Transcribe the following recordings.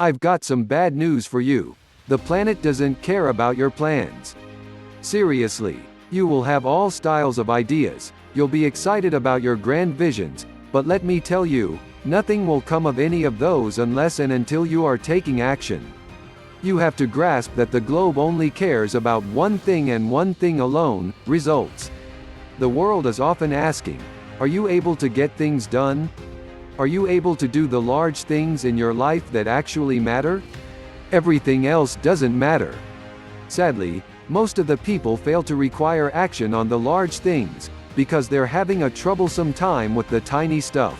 I've got some bad news for you. The planet doesn't care about your plans. Seriously. You will have all styles of ideas, you'll be excited about your grand visions, but let me tell you, nothing will come of any of those unless and until you are taking action. You have to grasp that the globe only cares about one thing and one thing alone: results. The world is often asking, are you able to get things done? Are you able to do the large things in your life that actually matter? Everything else doesn't matter. Sadly, most of the people fail to require action on the large things, because they're having a troublesome time with the tiny stuff.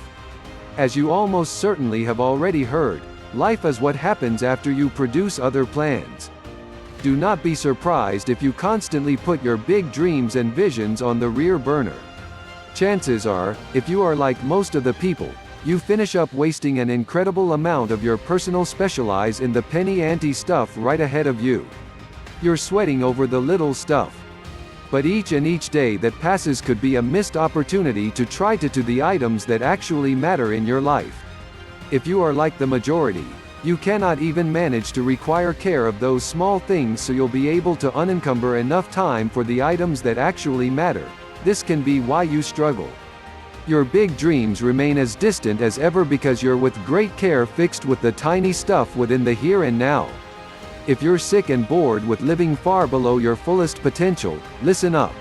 As you almost certainly have already heard, life is what happens after you produce other plans. Do not be surprised if you constantly put your big dreams and visions on the rear burner. Chances are, if you are like most of the people, you finish up wasting an incredible amount of your personal specialize in the penny ante stuff right ahead of you. You're sweating over the little stuff. But each day that passes could be a missed opportunity to try to the items that actually matter in your life. If you are like the majority, you cannot even manage to require care of those small things, so you'll be able to unencumber enough time for the items that actually matter. This can be why you struggle. Your big dreams remain as distant as ever because you're with great care fixed with the tiny stuff within the here and now. If you're sick and bored with living far below your fullest potential, listen up.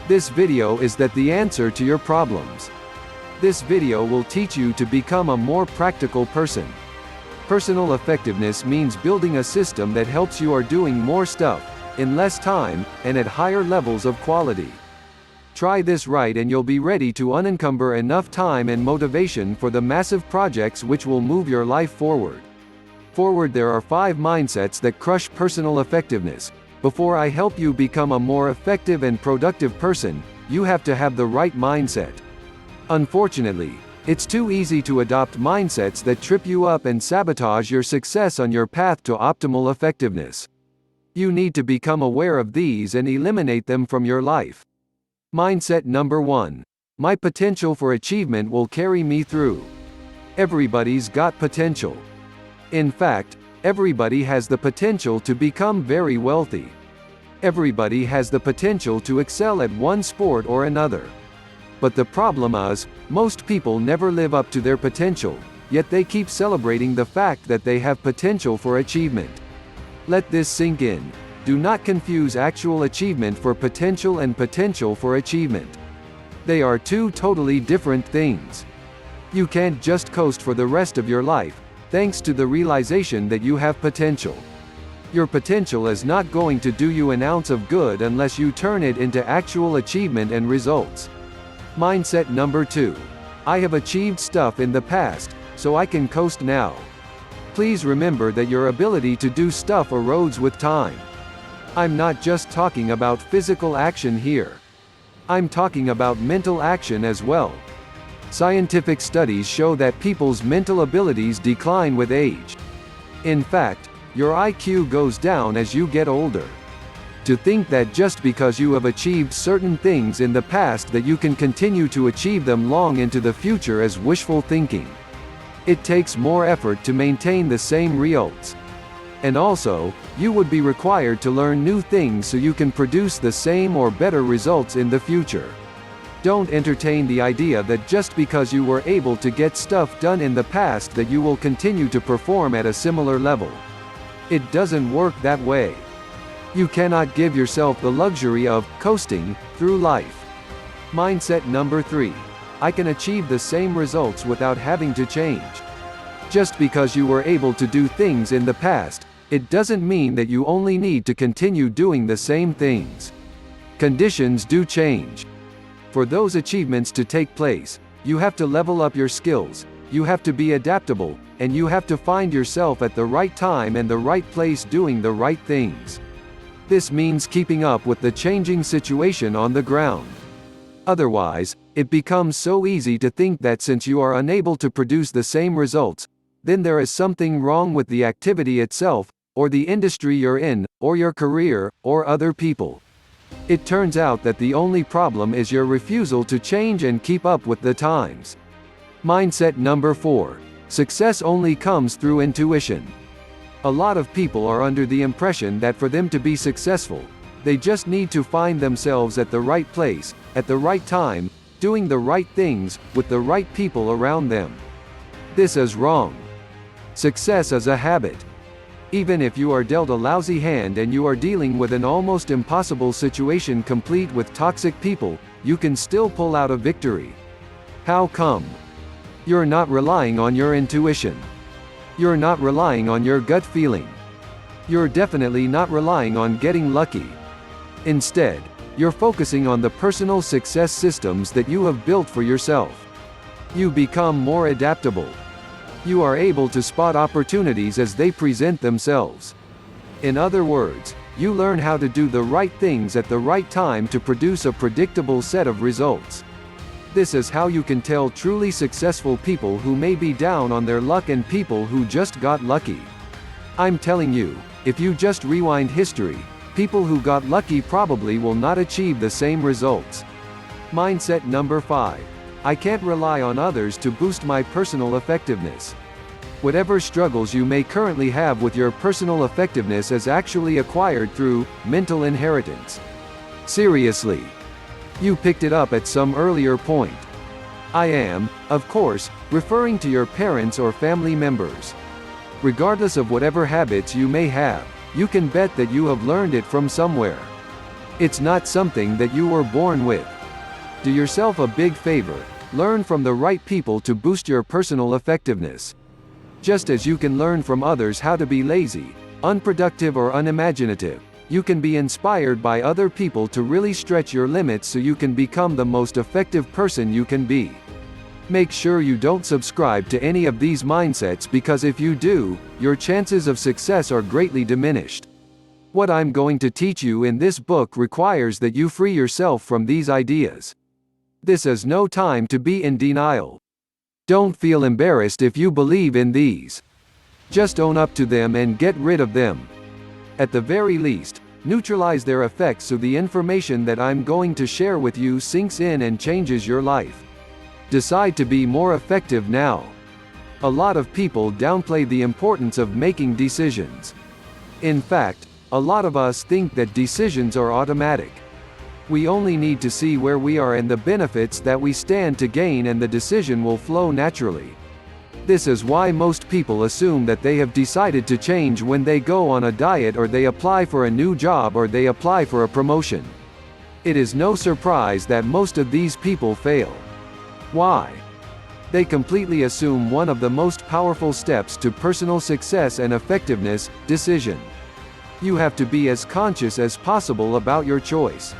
This video is the answer to your problems. This video will teach you to become a more practical person. Personal effectiveness means building a system that helps you are doing more stuff, in less time, and at higher levels of quality. Try this right and you'll be ready to unencumber enough time and motivation for the massive projects which will move your life forward. There are 5 mindsets that crush personal effectiveness. Before I help you become a more effective and productive person, you have to have the right mindset. Unfortunately, it's too easy to adopt mindsets that trip you up and sabotage your success on your path to optimal effectiveness. You need to become aware of these and eliminate them from your life. Mindset number 1. My potential for achievement will carry me through. Everybody's got potential. In fact, everybody has the potential to become very wealthy. Everybody has the potential to excel at one sport or another. But the problem is, most people never live up to their potential, yet they keep celebrating the fact that they have potential for achievement. Let this sink in. Do not confuse actual achievement for potential and potential for achievement. They are two totally different things. You can't just coast for the rest of your life, thanks to the realization that you have potential. Your potential is not going to do you an ounce of good unless you turn it into actual achievement and results. Mindset number 2. I have achieved stuff in the past, so I can coast now. Please remember that your ability to do stuff erodes with time. I'm not just talking about physical action here. I'm talking about mental action as well. Scientific studies show that people's mental abilities decline with age. In fact, your IQ goes down as you get older. To think that just because you have achieved certain things in the past that you can continue to achieve them long into the future is wishful thinking. It takes more effort to maintain the same results. And also, you would be required to learn new things so you can produce the same or better results in the future. Don't entertain the idea that just because you were able to get stuff done in the past that you will continue to perform at a similar level. It doesn't work that way. You cannot give yourself the luxury of coasting through life. Mindset number 3. I can achieve the same results without having to change. Just because you were able to do things in the past, it doesn't mean that you only need to continue doing the same things. Conditions do change. For those achievements to take place, you have to level up your skills, you have to be adaptable, and you have to find yourself at the right time and the right place doing the right things. This means keeping up with the changing situation on the ground. Otherwise, it becomes so easy to think that since you are unable to produce the same results, then there is something wrong with the activity itself, or the industry you're in, or your career, or other people. It turns out that the only problem is your refusal to change and keep up with the times. Mindset number 4. Success only comes through intuition. A lot of people are under the impression that for them to be successful, they just need to find themselves at the right place, at the right time, doing the right things, with the right people around them. This is wrong. Success is a habit. Even if you are dealt a lousy hand and you are dealing with an almost impossible situation complete with toxic people, you can still pull out a victory. How come? You're not relying on your intuition. You're not relying on your gut feeling. You're definitely not relying on getting lucky. Instead, you're focusing on the personal success systems that you have built for yourself. You become more adaptable. You are able to spot opportunities as they present themselves. In other words, you learn how to do the right things at the right time to produce a predictable set of results. This is how you can tell truly successful people who may be down on their luck and people who just got lucky. I'm telling you, if you just rewind history, people who got lucky probably will not achieve the same results. Mindset number 5. I can't rely on others to boost my personal effectiveness. Whatever struggles you may currently have with your personal effectiveness is actually acquired through mental inheritance. Seriously. You picked it up at some earlier point. I am, of course, referring to your parents or family members. Regardless of whatever habits you may have, you can bet that you have learned it from somewhere. It's not something that you were born with. Do yourself a big favor. Learn from the right people to boost your personal effectiveness. Just as you can learn from others how to be lazy, unproductive or unimaginative, you can be inspired by other people to really stretch your limits so you can become the most effective person you can be. Make sure you don't subscribe to any of these mindsets because if you do, your chances of success are greatly diminished. What I'm going to teach you in this book requires that you free yourself from these ideas. This is no time to be in denial. Don't feel embarrassed if you believe in these. Just own up to them and get rid of them. At the very least, neutralize their effects so the information that I'm going to share with you sinks in and changes your life. Decide to be more effective now. A lot of people downplay the importance of making decisions. In fact, a lot of us think that decisions are automatic. We only need to see where we are and the benefits that we stand to gain, and the decision will flow naturally. This is why most people assume that they have decided to change when they go on a diet or they apply for a new job or they apply for a promotion. It is no surprise that most of these people fail. Why? They completely assume one of the most powerful steps to personal success and effectiveness: decision. You have to be as conscious as possible about your choice.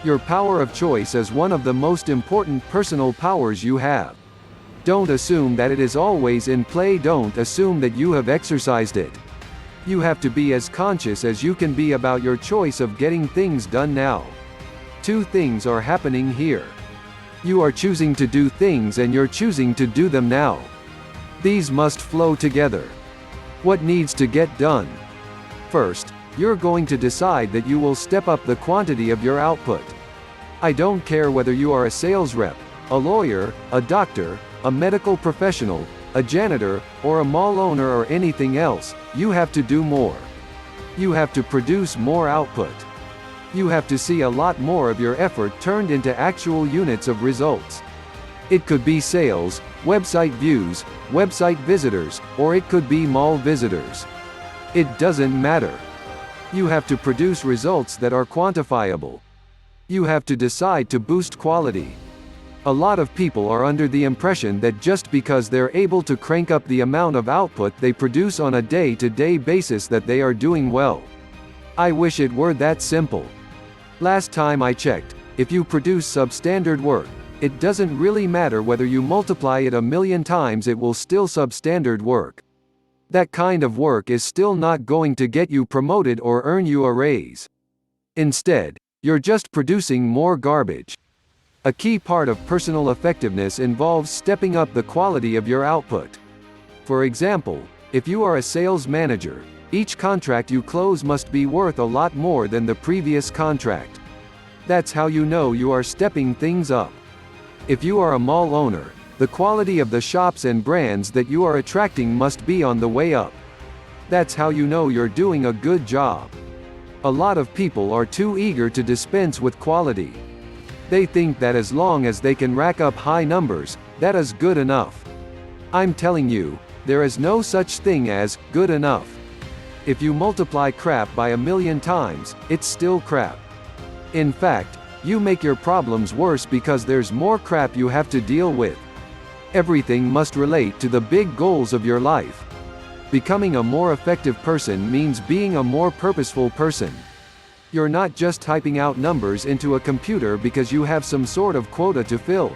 Your power of choice is one of the most important personal powers you have. Don't assume that it is always in play. Don't assume that you have exercised it. You have to be as conscious as you can be about your choice of getting things done now. Two things are happening here. You are choosing to do things and you're choosing to do them now. These must flow together. What needs to get done? First, you're going to decide that you will step up the quantity of your output. I don't care whether you are a sales rep, a lawyer, a doctor, a medical professional, a janitor, or a mall owner or anything else, you have to do more. You have to produce more output. You have to see a lot more of your effort turned into actual units of results. It could be sales, website views, website visitors, or it could be mall visitors. It doesn't matter. You have to produce results that are quantifiable. You have to decide to boost quality. A lot of people are under the impression that just because they're able to crank up the amount of output they produce on a day-to-day basis that they are doing well. I wish it were that simple. Last time I checked, if you produce substandard work, it doesn't really matter whether you multiply it 1,000,000 times, it will still substandard work. That kind of work is still not going to get you promoted or earn you a raise. Instead, you're just producing more garbage. A key part of personal effectiveness involves stepping up the quality of your output. For example, if you are a sales manager, each contract you close must be worth a lot more than the previous contract. That's how you know you are stepping things up. If you are a mall owner, the quality of the shops and brands that you are attracting must be on the way up. That's how you know you're doing a good job. A lot of people are too eager to dispense with quality. They think that as long as they can rack up high numbers, that is good enough. I'm telling you, there is no such thing as good enough. If you multiply crap by 1,000,000 times, it's still crap. In fact, you make your problems worse because there's more crap you have to deal with. Everything must relate to the big goals of your life. Becoming a more effective person means being a more purposeful person. You're not just typing out numbers into a computer because you have some sort of quota to fill.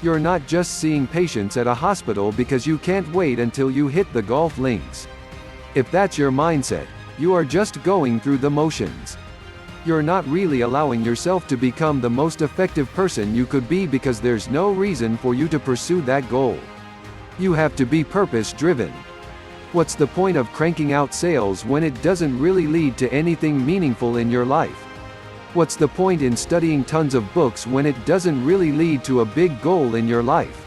You're not just seeing patients at a hospital because you can't wait until you hit the golf links. If that's your mindset, you are just going through the motions. You're not really allowing yourself to become the most effective person you could be because there's no reason for you to pursue that goal. You have to be purpose-driven. What's the point of cranking out sales when it doesn't really lead to anything meaningful in your life? What's the point in studying tons of books when it doesn't really lead to a big goal in your life?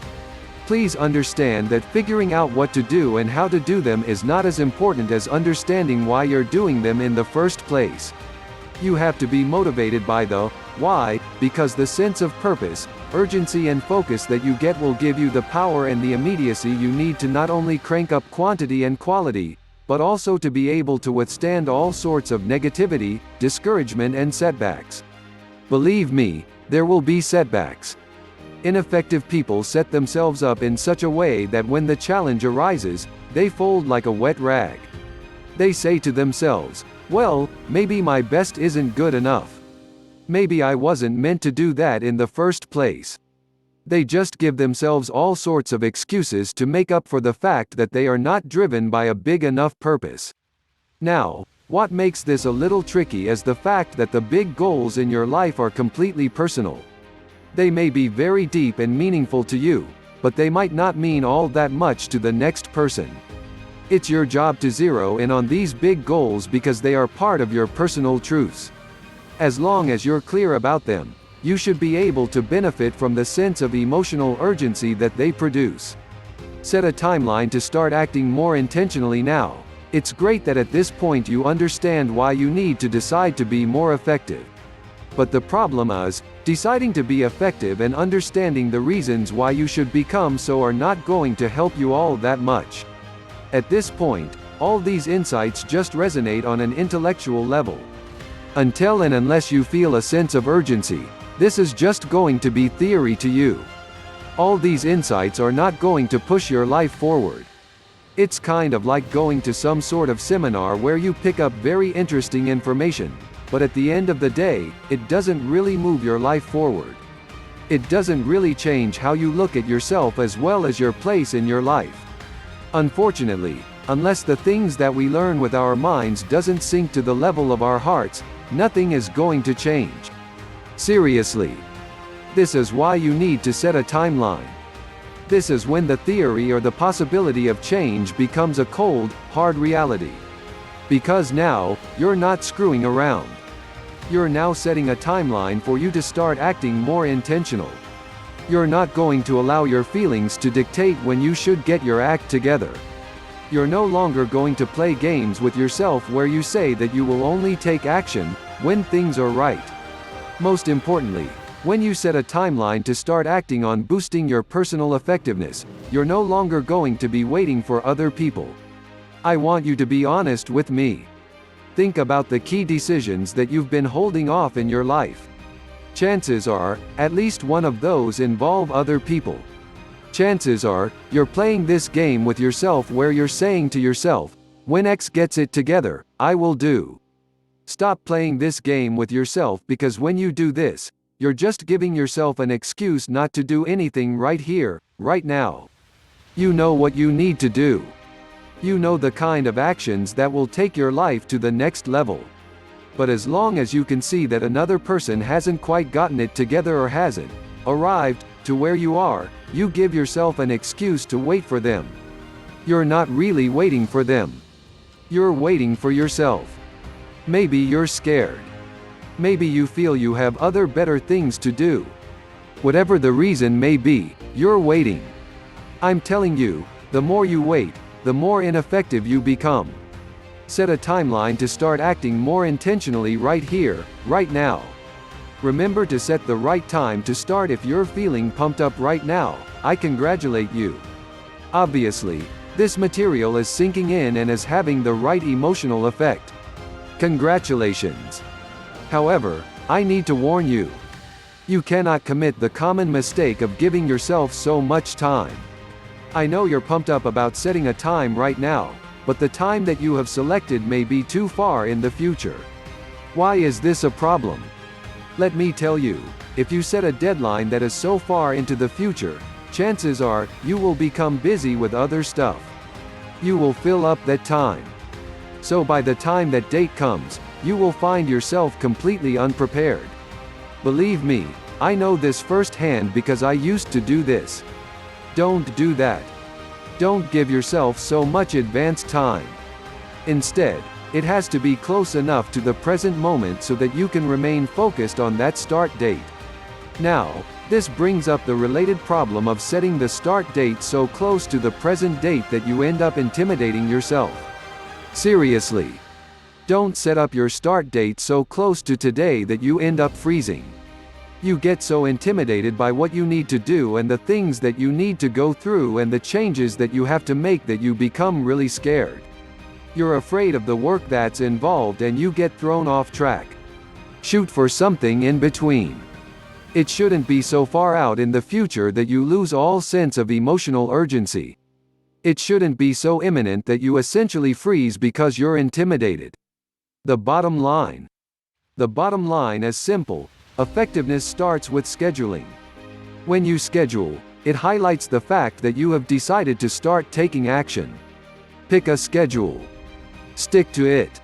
Please understand that figuring out what to do and how to do them is not as important as understanding why you're doing them in the first place. You have to be motivated by the why, because the sense of purpose, urgency and focus that you get will give you the power and the immediacy you need to not only crank up quantity and quality, but also to be able to withstand all sorts of negativity, discouragement and setbacks. Believe me, there will be setbacks. Ineffective people set themselves up in such a way that when the challenge arises, they fold like a wet rag. They say to themselves, well, maybe my best isn't good enough. Maybe I wasn't meant to do that in the first place. They just give themselves all sorts of excuses to make up for the fact that they are not driven by a big enough purpose. Now, what makes this a little tricky is the fact that the big goals in your life are completely personal. They may be very deep and meaningful to you, but they might not mean all that much to the next person. It's your job to zero in on these big goals because they are part of your personal truths. As long as you're clear about them, you should be able to benefit from the sense of emotional urgency that they produce. Set a timeline to start acting more intentionally now. It's great that at this point you understand why you need to decide to be more effective. But the problem is, deciding to be effective and understanding the reasons why you should become so are not going to help you all that much. At this point, all these insights just resonate on an intellectual level. Until and unless you feel a sense of urgency, this is just going to be theory to you. All these insights are not going to push your life forward. It's kind of like going to some sort of seminar where you pick up very interesting information, but at the end of the day, it doesn't really move your life forward. It doesn't really change how you look at yourself as well as your place in your life. Unfortunately, unless the things that we learn with our minds doesn't sink to the level of our hearts, nothing is going to change. Seriously. This is why you need to set a timeline. This is when the theory or the possibility of change becomes a cold, hard reality. Because now, you're not screwing around. You're now setting a timeline for you to start acting more intentional. You're not going to allow your feelings to dictate when you should get your act together. You're no longer going to play games with yourself where you say that you will only take action when things are right. Most importantly, when you set a timeline to start acting on boosting your personal effectiveness, you're no longer going to be waiting for other people. I want you to be honest with me. Think about the key decisions that you've been holding off in your life. Chances are, at least one of those involve other people. Chances are, you're playing this game with yourself where you're saying to yourself, when X gets it together, I will do. Stop playing this game with yourself because when you do this, you're just giving yourself an excuse not to do anything right here, right now. You know what you need to do. You know the kind of actions that will take your life to the next level. But as long as you can see that another person hasn't quite gotten it together or hasn't arrived to where you are, you give yourself an excuse to wait for them. You're not really waiting for them. You're waiting for yourself. Maybe you're scared. Maybe you feel you have other better things to do. Whatever the reason may be, you're waiting. I'm telling you, the more you wait, the more ineffective you become. Set a timeline to start acting more intentionally right here, right now. Remember to set the right time to start. If you're feeling pumped up right now, I congratulate you. Obviously, this material is sinking in and is having the right emotional effect. Congratulations. However, I need to warn you. You cannot commit the common mistake of giving yourself so much time. I know you're pumped up about setting a time right now, but the time that you have selected may be too far in the future. Why is this a problem? Let me tell you, if you set a deadline that is so far into the future, chances are, you will become busy with other stuff. You will fill up that time. So by the time that date comes, you will find yourself completely unprepared. Believe me, I know this firsthand because I used to do this. Don't do that. Don't give yourself so much advance time. Instead, it has to be close enough to the present moment so that you can remain focused on that start date. Now, this brings up the related problem of setting the start date so close to the present date that you end up intimidating yourself. Seriously. Don't set up your start date so close to today that you end up freezing. You get so intimidated by what you need to do and the things that you need to go through and the changes that you have to make that you become really scared. You're afraid of the work that's involved and you get thrown off track. Shoot for something in between. It shouldn't be so far out in the future that you lose all sense of emotional urgency. It shouldn't be so imminent that you essentially freeze because you're intimidated. The bottom line. The bottom line is simple. Effectiveness starts with scheduling. When you schedule, it highlights the fact that you have decided to start taking action. Pick a schedule. Stick to it.